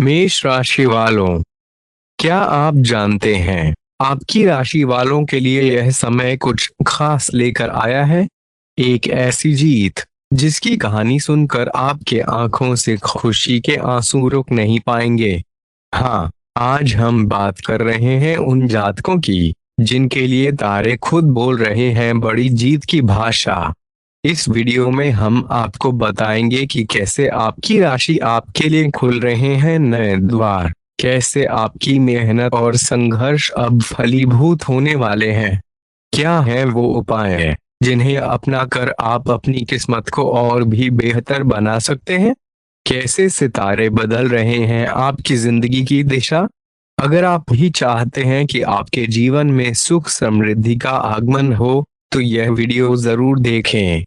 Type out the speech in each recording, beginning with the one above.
मेष राशि वालों, क्या आप जानते हैं आपकी राशि वालों के लिए यह समय कुछ खास लेकर आया है। एक ऐसी जीत जिसकी कहानी सुनकर आपके आंखों से खुशी के आंसू रुक नहीं पाएंगे। हाँ, आज हम बात कर रहे हैं उन जातकों की जिनके लिए तारे खुद बोल रहे हैं बड़ी जीत की भाषा। इस वीडियो में हम आपको बताएंगे कि कैसे आपकी राशि आपके लिए खुल रहे हैं नए द्वार, कैसे आपकी मेहनत और संघर्ष अब फलीभूत होने वाले हैं। क्या है वो उपाय जिन्हें अपनाकर आप अपनी किस्मत को और भी बेहतर बना सकते हैं। कैसे सितारे बदल रहे हैं आपकी जिंदगी की दिशा। अगर आप भी चाहते हैं कि आपके जीवन में सुख समृद्धि का आगमन हो तो यह वीडियो जरूर देखें।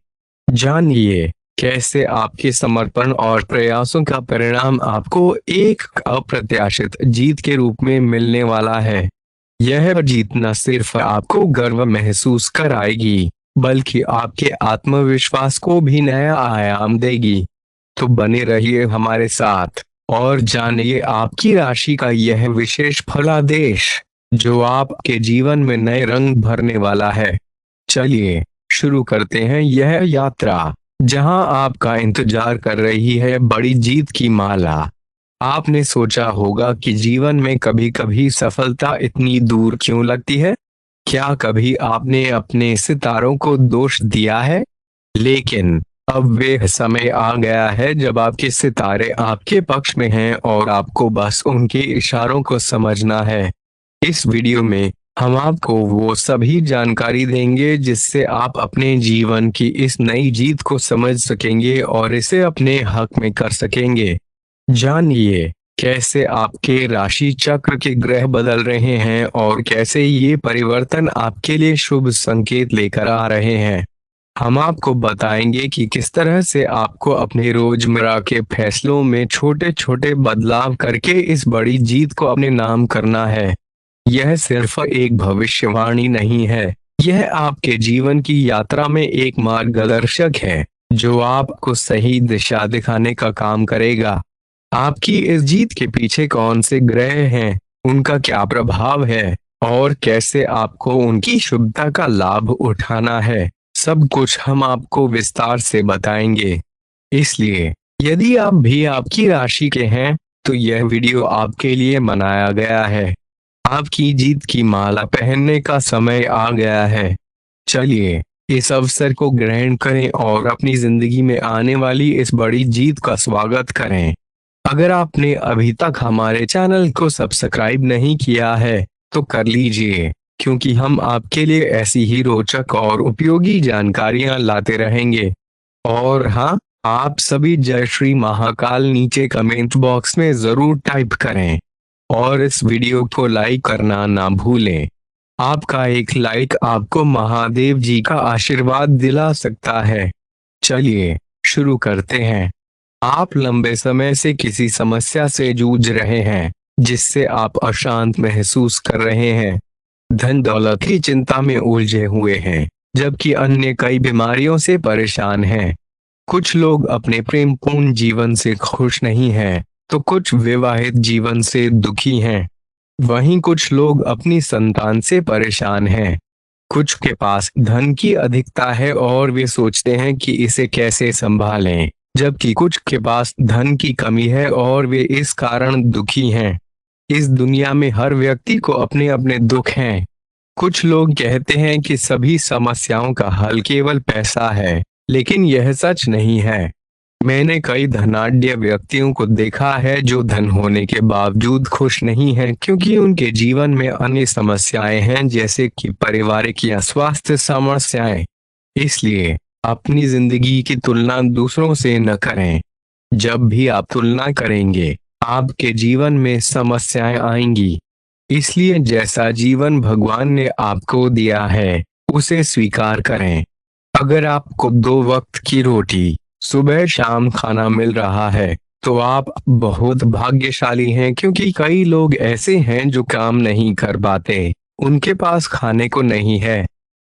जानिए कैसे आपके समर्पण और प्रयासों का परिणाम आपको एक अप्रत्याशित जीत के रूप में मिलने वाला है। यह जीत न सिर्फ आपको गर्व महसूस कराएगी बल्कि आपके आत्मविश्वास को भी नया आयाम देगी। तो बने रहिए हमारे साथ और जानिए आपकी राशि का यह विशेष फलादेश जो आपके जीवन में नए रंग भरने वाला है। चलिए शुरू करते हैं यह यात्रा जहां आपका इंतजार कर रही है बड़ी जीत की माला। आपने सोचा होगा कि जीवन में कभी कभी सफलता इतनी दूर क्यों लगती है। क्या कभी आपने अपने सितारों को दोष दिया है? लेकिन अब वे समय आ गया है जब आपके सितारे आपके पक्ष में हैं और आपको बस उनके इशारों को समझना है। इस वीडियो में हम आपको वो सभी जानकारी देंगे जिससे आप अपने जीवन की इस नई जीत को समझ सकेंगे और इसे अपने हक में कर सकेंगे। जानिए कैसे आपके राशि चक्र के ग्रह बदल रहे हैं और कैसे ये परिवर्तन आपके लिए शुभ संकेत लेकर आ रहे हैं। हम आपको बताएंगे कि किस तरह से आपको अपने रोजमर्रा के फैसलों में छोटे छोटे बदलाव करके इस बड़ी जीत को अपने नाम करना है। यह सिर्फ एक भविष्यवाणी नहीं है, यह आपके जीवन की यात्रा में एक मार्गदर्शक है जो आपको सही दिशा दिखाने का काम करेगा। आपकी इस जीत के पीछे कौन से ग्रह हैं, उनका क्या प्रभाव है और कैसे आपको उनकी शुभता का लाभ उठाना है, सब कुछ हम आपको विस्तार से बताएंगे। इसलिए यदि आप भी आपकी राशि के हैं तो यह वीडियो आपके लिए बनाया गया है। आपकी जीत की माला पहनने का समय आ गया है। चलिए इस अवसर को ग्रहण करें और अपनी जिंदगी में आने वाली इस बड़ी जीत का स्वागत करें। अगर आपने अभी तक हमारे चैनल को सब्सक्राइब नहीं किया है तो कर लीजिए, क्योंकि हम आपके लिए ऐसी ही रोचक और उपयोगी जानकारियां लाते रहेंगे। और हाँ, आप सभी जय श्री महाकाल नीचे कमेंट बॉक्स में जरूर टाइप करें और इस वीडियो को लाइक करना ना भूलें। आपका एक लाइक आपको महादेव जी का आशीर्वाद दिला सकता है। चलिए शुरू करते हैं। आप लंबे समय से किसी समस्या से जूझ रहे हैं जिससे आप अशांत महसूस कर रहे हैं। धन दौलत की चिंता में उलझे हुए हैं जबकि अन्य कई बीमारियों से परेशान हैं। कुछ लोग अपने प्रेम पूर्ण जीवन से खुश नहीं हैं तो कुछ विवाहित जीवन से दुखी हैं। वहीं कुछ लोग अपनी संतान से परेशान हैं। कुछ के पास धन की अधिकता है और वे सोचते हैं कि इसे कैसे संभालें, जबकि कुछ के पास धन की कमी है और वे इस कारण दुखी हैं। इस दुनिया में हर व्यक्ति को अपने अपने दुख हैं। कुछ लोग कहते हैं कि सभी समस्याओं का हल केवल पैसा है, लेकिन यह सच नहीं है। मैंने कई धनाढ्य व्यक्तियों को देखा है जो धन होने के बावजूद खुश नहीं हैं क्योंकि उनके जीवन में अन्य समस्याएं हैं जैसे कि पारिवारिक या स्वास्थ्य समस्याएं। इसलिए अपनी जिंदगी की तुलना दूसरों से न करें। जब भी आप तुलना करेंगे आपके जीवन में समस्याएं आएंगी। इसलिए जैसा जीवन भगवान ने आपको दिया है उसे स्वीकार करें। अगर आपको 2 वक्त की रोटी सुबह शाम खाना मिल रहा है तो आप बहुत भाग्यशाली हैं, क्योंकि कई लोग ऐसे हैं जो काम नहीं कर पाते, उनके पास खाने को नहीं है।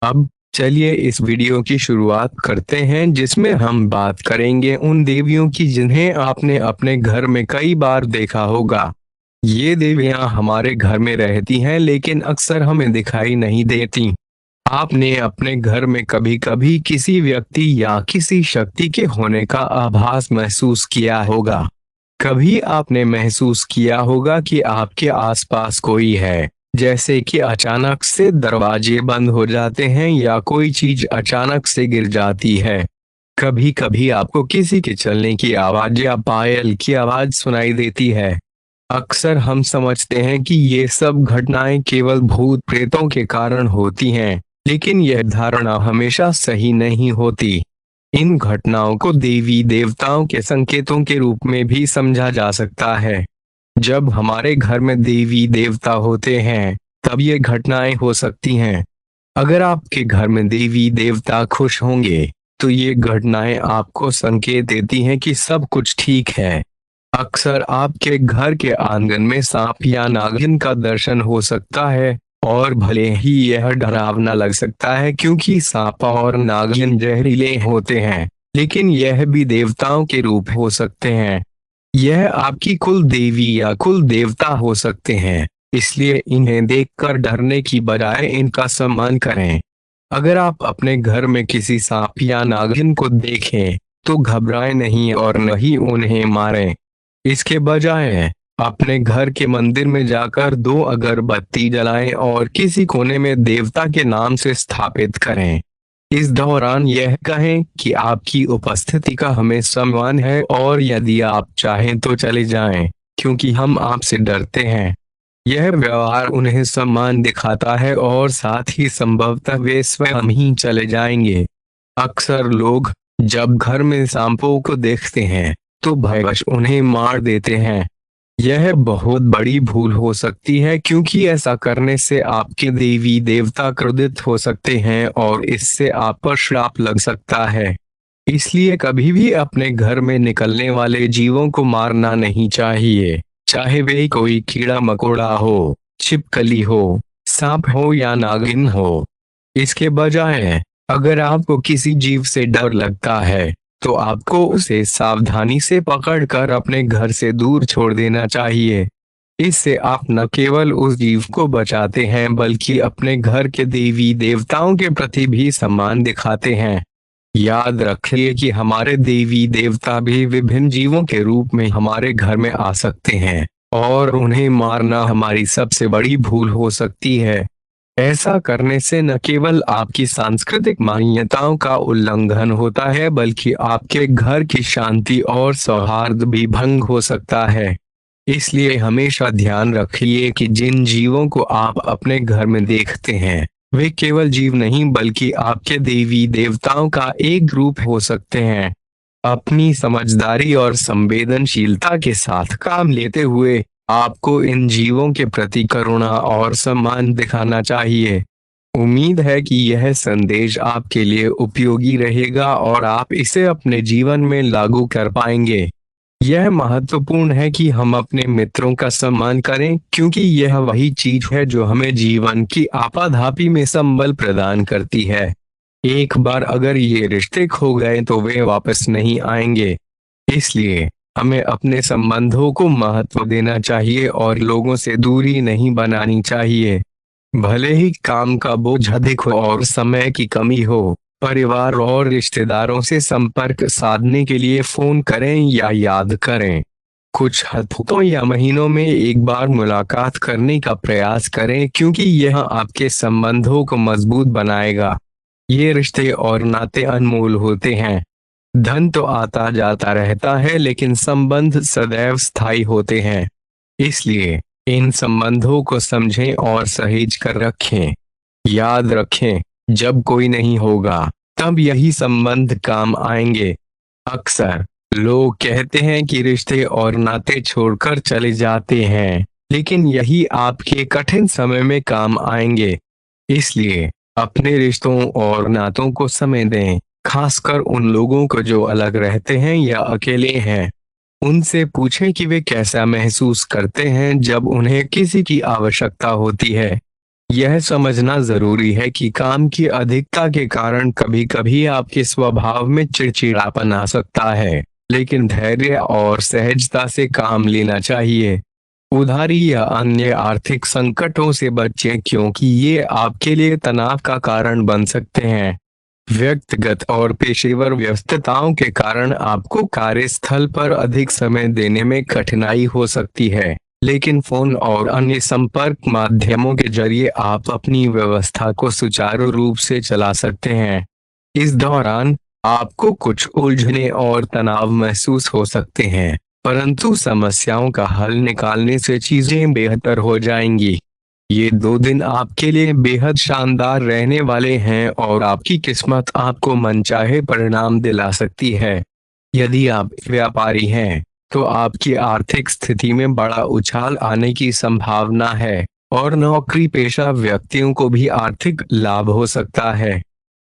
अब चलिए इस वीडियो की शुरुआत करते हैं, जिसमें हम बात करेंगे उन देवियों की जिन्हें आपने अपने घर में कई बार देखा होगा। ये देवियां हमारे घर में रहती हैं, लेकिन अक्सर हमें दिखाई नहीं देती। आपने अपने घर में कभी कभी किसी व्यक्ति या किसी शक्ति के होने का आभास महसूस किया होगा। कभी आपने महसूस किया होगा कि आपके आसपास कोई है, जैसे कि अचानक से दरवाजे बंद हो जाते हैं या कोई चीज अचानक से गिर जाती है। कभी कभी आपको किसी के चलने की आवाज या पायल की आवाज सुनाई देती है। अक्सर हम समझते हैं कि ये सब घटनाएं केवल भूत प्रेतों के कारण होती हैं, लेकिन यह धारणा हमेशा सही नहीं होती। इन घटनाओं को देवी देवताओं के संकेतों के रूप में भी समझा जा सकता है। जब हमारे घर में देवी देवता होते हैं, तब ये घटनाएं हो सकती हैं। अगर आपके घर में देवी देवता खुश होंगे, तो ये घटनाएं आपको संकेत देती हैं कि सब कुछ ठीक है। अक्सर आपके घर के आंगन में सांप या नागिन का दर्शन हो सकता है, और भले ही यह डरावना लग सकता है क्योंकि सांप और नागिन जहरीले होते हैं, लेकिन यह भी देवताओं के रूप हो सकते हैं। यह आपकी कुल देवी या कुल देवता हो सकते हैं, इसलिए इन्हें देखकर डरने की बजाय इनका सम्मान करें। अगर आप अपने घर में किसी सांप या नागिन को देखें, तो घबराएं नहीं और न ही उन्हें मारें। इसके बजाय अपने घर के मंदिर में जाकर 2 अगरबत्ती जलाएं और किसी कोने में देवता के नाम से स्थापित करें। इस दौरान यह कहें कि आपकी उपस्थिति का हमें सम्मान है और यदि आप चाहें तो चले जाएं, क्योंकि हम आपसे डरते हैं। यह व्यवहार उन्हें सम्मान दिखाता है और साथ ही संभवतः वे स्वयं ही चले जाएंगे। अक्सर लोग जब घर में सांपों को देखते हैं, तो भयवश उन्हें मार देते हैं। यह बहुत बड़ी भूल हो सकती है, क्योंकि ऐसा करने से आपके देवी देवता क्रोधित हो सकते हैं और इससे आप पर श्राप लग सकता है। इसलिए कभी भी अपने घर में निकलने वाले जीवों को मारना नहीं चाहिए, चाहे वे कोई कीड़ा मकोड़ा हो, छिपकली हो, सांप हो या नागिन हो। इसके बजाय अगर आपको किसी जीव से डर लगता है, तो आपको उसे सावधानी से पकड़कर अपने घर से दूर छोड़ देना चाहिए। इससे आप न केवल उस जीव को बचाते हैं, बल्कि अपने घर के देवी देवताओं के प्रति भी सम्मान दिखाते हैं। याद रखिए कि हमारे देवी देवता भी विभिन्न जीवों के रूप में हमारे घर में आ सकते हैं, और उन्हें मारना हमारी सबसे बड़ी भूल हो सकती है। ऐसा करने से न केवल आपकी सांस्कृतिक मान्यताओं का उल्लंघन होता है, बल्कि आपके घर की शांति और सौहार्द भी भंग हो सकता है। इसलिए हमेशा ध्यान रखिए कि जिन जीवों को आप अपने घर में देखते हैं, वे केवल जीव नहीं बल्कि आपके देवी देवताओं का एक रूप हो सकते हैं। अपनी समझदारी और संवेदनशीलता के साथ काम लेते हुए आपको इन जीवों के प्रति करुणा और सम्मान दिखाना चाहिए। उम्मीद है कि यह संदेश आपके लिए उपयोगी रहेगा और आप इसे अपने जीवन में लागू कर पाएंगे। यह महत्वपूर्ण है कि हम अपने मित्रों का सम्मान करें, क्योंकि यह वही चीज है जो हमें जीवन की आपाधापी में संबल प्रदान करती है। एक बार अगर ये रिश्ते खो गए तो वे वापस नहीं आएंगे। इसलिए हमें अपने संबंधों को महत्व देना चाहिए और लोगों से दूरी नहीं बनानी चाहिए। भले ही काम का बोझ अधिक हो और समय की कमी हो, परिवार और रिश्तेदारों से संपर्क साधने के लिए फोन करें या याद करें। कुछ हफ्तों या महीनों में एक बार मुलाकात करने का प्रयास करें, क्योंकि यह आपके संबंधों को मजबूत बनाएगा। ये रिश्ते और नाते अनमोल होते हैं। धन तो आता जाता रहता है, लेकिन संबंध सदैव स्थायी होते हैं। इसलिए इन संबंधों को समझें और सहेज कर रखें। याद रखें, जब कोई नहीं होगा, तब यही संबंध काम आएंगे। अक्सर लोग कहते हैं कि रिश्ते और नाते छोड़कर चले जाते हैं, लेकिन यही आपके कठिन समय में काम आएंगे। इसलिए अपने रिश्तों और नातों को समय दें, खासकर उन लोगों को जो अलग रहते हैं या अकेले हैं। उनसे पूछें कि वे कैसा महसूस करते हैं जब उन्हें किसी की आवश्यकता होती है। यह समझना जरूरी है कि काम की अधिकता के कारण कभी कभी आपके स्वभाव में चिड़चिड़ापन आ सकता है, लेकिन धैर्य और सहजता से काम लेना चाहिए। उधारी या अन्य आर्थिक संकटों से बचें क्योंकि ये आपके लिए तनाव का कारण बन सकते हैं। व्यक्तिगत और पेशेवर व्यस्तताओं के कारण आपको कार्यस्थल पर अधिक समय देने में कठिनाई हो सकती है, लेकिन फोन और अन्य संपर्क माध्यमों के जरिए आप अपनी व्यवस्था को सुचारू रूप से चला सकते हैं। इस दौरान आपको कुछ उलझने और तनाव महसूस हो सकते हैं, परंतु समस्याओं का हल निकालने से चीजें बेहतर हो जाएंगी। ये 2 दिन आपके लिए बेहद शानदार रहने वाले हैं और आपकी किस्मत आपको मनचाहे परिणाम दिला सकती है। यदि आप व्यापारी हैं, तो आपकी आर्थिक स्थिति में बड़ा उछाल आने की संभावना है और नौकरी पेशा व्यक्तियों को भी आर्थिक लाभ हो सकता है।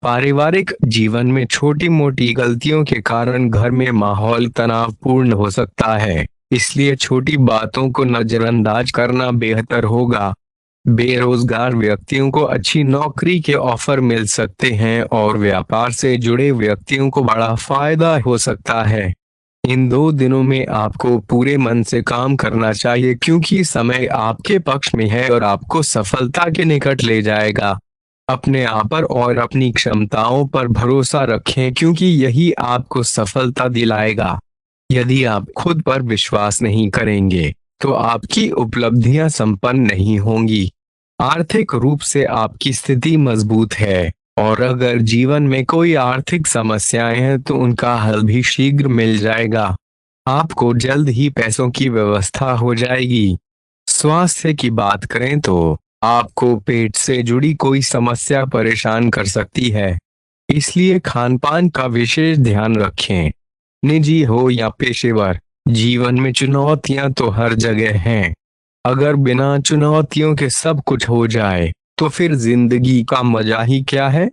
पारिवारिक जीवन में छोटी मोटी गलतियों के कारण घर में माहौल तनावपूर्ण हो सकता है, इसलिए छोटी बातों को नजरअंदाज करना बेहतर होगा। बेरोजगार व्यक्तियों को अच्छी नौकरी के ऑफर मिल सकते हैं और व्यापार से जुड़े व्यक्तियों को बड़ा फायदा हो सकता है। इन 2 दिनों में आपको पूरे मन से काम करना चाहिए क्योंकि समय आपके पक्ष में है और आपको सफलता के निकट ले जाएगा। अपने आप पर और अपनी क्षमताओं पर भरोसा रखें क्योंकि यही आपको सफलता दिलाएगा। यदि आप खुद पर विश्वास नहीं करेंगे, तो आपकी उपलब्धियां संपन्न नहीं होंगी। आर्थिक रूप से आपकी स्थिति मजबूत है और अगर जीवन में कोई आर्थिक समस्याएं हैं तो उनका हल भी शीघ्र मिल जाएगा। आपको जल्द ही पैसों की व्यवस्था हो जाएगी। स्वास्थ्य की बात करें तो आपको पेट से जुड़ी कोई समस्या परेशान कर सकती है, इसलिए खान पान का विशेष ध्यान रखें। निजी हो या पेशेवर, जीवन में चुनौतियां तो हर जगह हैं। अगर बिना चुनौतियों के सब कुछ हो जाए तो फिर जिंदगी का मजा ही क्या है।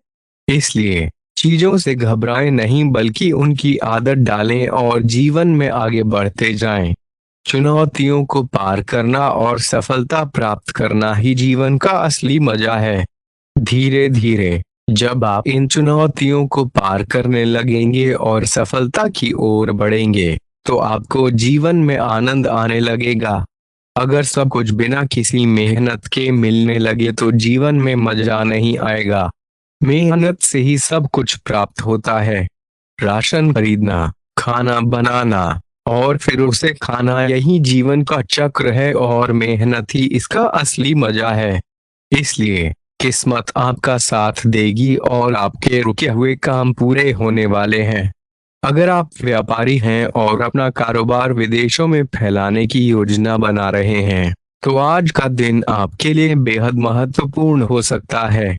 इसलिए चीजों से घबराएं नहीं बल्कि उनकी आदत डालें और जीवन में आगे बढ़ते जाएं। चुनौतियों को पार करना और सफलता प्राप्त करना ही जीवन का असली मजा है। धीरे धीरे जब आप इन चुनौतियों को पार करने लगेंगे और सफलता की ओर बढ़ेंगे, तो आपको जीवन में आनंद आने लगेगा। अगर सब कुछ बिना किसी मेहनत के मिलने लगे तो जीवन में मजा नहीं आएगा। मेहनत से ही सब कुछ प्राप्त होता है। राशन खरीदना, खाना बनाना और फिर उसे खाना यही जीवन का चक्र है और मेहनत ही इसका असली मजा है। इसलिए किस्मत आपका साथ देगी और आपके रुके हुए काम पूरे होने वाले हैं। अगर आप व्यापारी हैं और अपना कारोबार विदेशों में फैलाने की योजना बना रहे हैं, तो आज का दिन आपके लिए बेहद महत्वपूर्ण हो सकता है।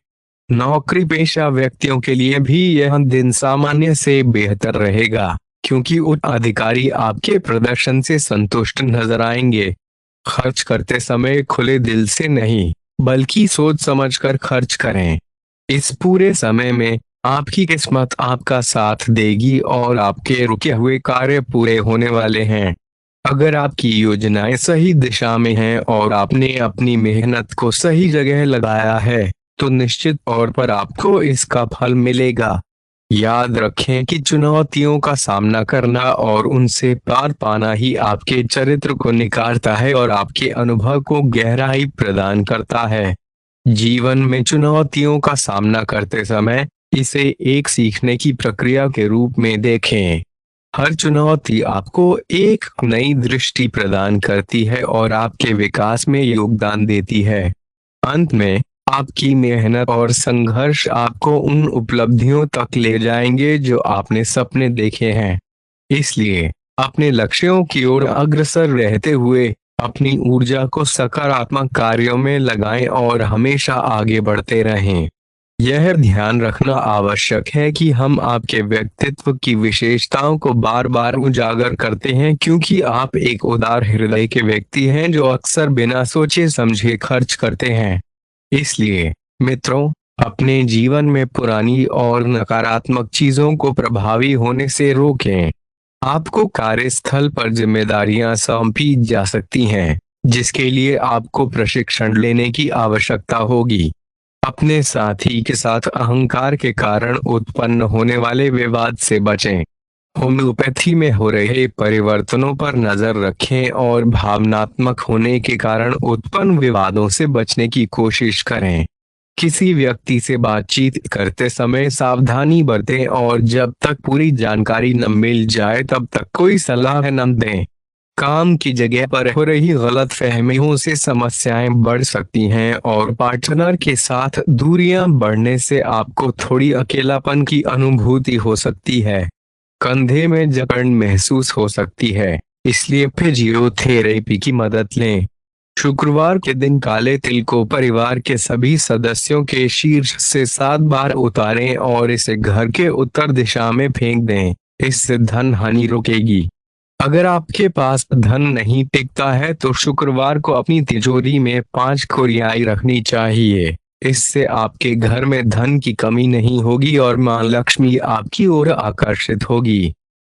नौकरी पेशा व्यक्तियों के लिए भी यह दिन सामान्य से बेहतर रहेगा क्योंकि उच्च अधिकारी आपके प्रदर्शन से संतुष्ट नजर आएंगे। खर्च करते समय खुले दिल से नहीं, बल्कि सोच समझकर खर्च करें। इस पूरे समय में आपकी किस्मत आपका साथ देगी और आपके रुके हुए कार्य पूरे होने वाले हैं। अगर आपकी योजनाएं सही दिशा में हैं और आपने अपनी मेहनत को सही जगह लगाया है, तो निश्चित तौर पर आपको इसका फल मिलेगा। याद रखें कि चुनौतियों का सामना करना और उनसे पार पाना ही आपके चरित्र को निखारता है और आपके अनुभव को गहराई प्रदान करता है। जीवन में चुनौतियों का सामना करते समय इसे एक सीखने की प्रक्रिया के रूप में देखें। हर चुनौती आपको एक नई दृष्टि प्रदान करती है और आपके विकास में योगदान देती है। अंत में आपकी मेहनत और संघर्ष आपको उन उपलब्धियों तक ले जाएंगे जो आपने सपने देखे हैं। इसलिए अपने लक्ष्यों की ओर अग्रसर रहते हुए अपनी ऊर्जा को सकारात्मक कार्यों में लगाएं और हमेशा आगे बढ़ते रहें। यह ध्यान रखना आवश्यक है कि हम आपके व्यक्तित्व की विशेषताओं को बार बार उजागर करते हैं क्योंकि आप एक उदार हृदय के व्यक्ति हैं जो अक्सर बिना सोचे समझे खर्च करते हैं। इसलिए मित्रों, अपने जीवन में पुरानी और नकारात्मक चीजों को प्रभावी होने से रोकें। आपको कार्यस्थल पर जिम्मेदारियां सौंपी जा सकती हैं जिसके लिए आपको प्रशिक्षण लेने की आवश्यकता होगी। अपने साथी के साथ अहंकार के कारण उत्पन्न होने वाले विवाद से बचें। होम्योपैथी में हो रहे परिवर्तनों पर नजर रखें और भावनात्मक होने के कारण उत्पन्न विवादों से बचने की कोशिश करें। किसी व्यक्ति से बातचीत करते समय सावधानी बरतें और जब तक पूरी जानकारी न मिल जाए तब तक कोई सलाह न दें। काम की जगह पर हो रही गलत फहमियों से समस्याएं बढ़ सकती हैं और पार्टनर के साथ दूरियां बढ़ने से आपको थोड़ी अकेलापन की अनुभूति हो सकती है। कंधे में जकड़न महसूस हो सकती है, इसलिए फिजियोथेरेपी की मदद लें। शुक्रवार के दिन काले तिल को परिवार के सभी सदस्यों के शीर्ष से 7 बार उतारें और इसे घर के उत्तर दिशा में फेंक दें। इससे धन हानि रुकेगी। अगर आपके पास धन नहीं टिकता है तो शुक्रवार को अपनी तिजोरी में 5 कोरियाई रखनी चाहिए। इससे आपके घर में धन की कमी नहीं होगी और मां लक्ष्मी आपकी ओर आकर्षित होगी।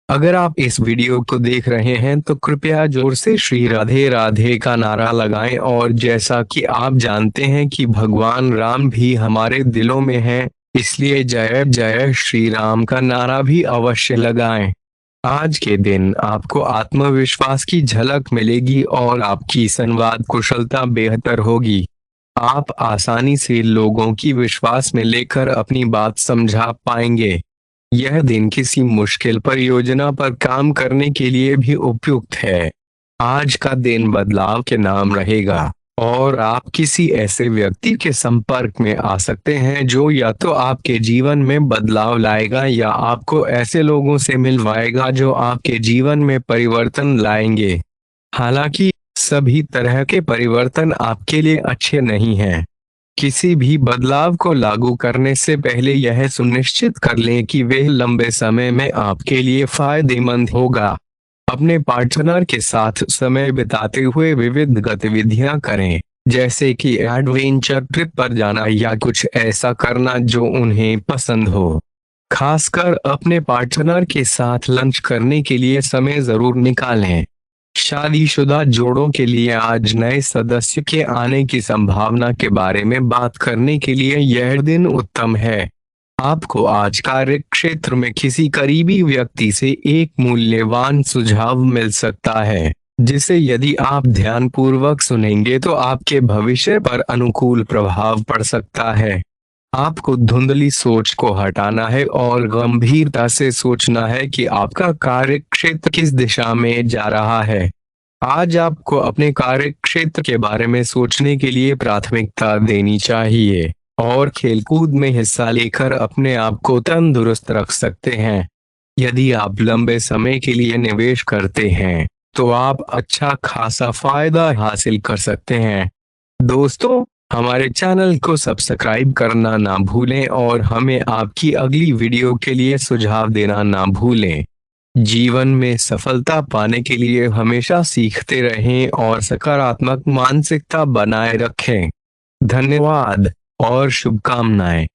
अगर आप इस वीडियो को देख रहे हैं तो कृपया जोर से श्री राधे राधे का नारा लगाएं और जैसा कि आप जानते हैं कि भगवान राम भी हमारे दिलों में हैं, इसलिए जय जय श्री राम का नारा भी अवश्य लगाएं। आज के दिन आपको आत्मविश्वास की झलक मिलेगी और आपकी संवाद कुशलता बेहतर होगी। आप आसानी से लोगों की विश्वास में लेकर अपनी बात समझा पाएंगे। यह दिन किसी मुश्किल परियोजना पर काम करने के लिए भी उपयुक्त है। आज का दिन बदलाव के नाम रहेगा और आप किसी ऐसे व्यक्ति के संपर्क में आ सकते हैं जो या तो आपके जीवन में बदलाव लाएगा या आपको ऐसे लोगों से मिलवाएगा जो आपके जीवन में परिवर्तन लाएंगे। हालांकि सभी तरह के परिवर्तन आपके लिए अच्छे नहीं हैं। किसी भी बदलाव को लागू करने से पहले यह सुनिश्चित कर लें कि वह लंबे समय में आपके लिए फायदेमंद होगा। अपने पार्टनर के साथ समय बिताते हुए विविध गतिविधियां करें, जैसे कि एडवेंचर ट्रिप पर जाना या कुछ ऐसा करना जो उन्हें पसंद हो। खासकर अपने पार्टनर के साथ लंच करने के लिए समय जरूर निकालें। शादीशुदा जोड़ों के लिए आज नए सदस्य के आने की संभावना के बारे में बात करने के लिए यह दिन उत्तम है। आपको आज कार्य क्षेत्र में किसी करीबी व्यक्ति से एक मूल्यवान सुझाव मिल सकता है, जिसे यदि आप ध्यानपूर्वक सुनेंगे तो आपके भविष्य पर अनुकूल प्रभाव पड़ सकता है। आपको धुंधली सोच को हटाना है और गंभीरता से सोचना है कि आपका कार्य क्षेत्र किस दिशा में जा रहा है। आज आपको अपने कार्य क्षेत्र के बारे में सोचने के लिए प्राथमिकता देनी चाहिए और खेलकूद में हिस्सा लेकर अपने आप को तंदुरुस्त रख सकते हैं। यदि आप लंबे समय के लिए निवेश करते हैं तो आप अच्छा खासा फायदा हासिल कर सकते हैं। दोस्तों, हमारे चैनल को सब्सक्राइब करना ना भूलें और हमें आपकी अगली वीडियो के लिए सुझाव देना ना भूलें। जीवन में सफलता पाने के लिए हमेशा सीखते रहें और सकारात्मक मानसिकता बनाए रखें। धन्यवाद और शुभकामनाएं।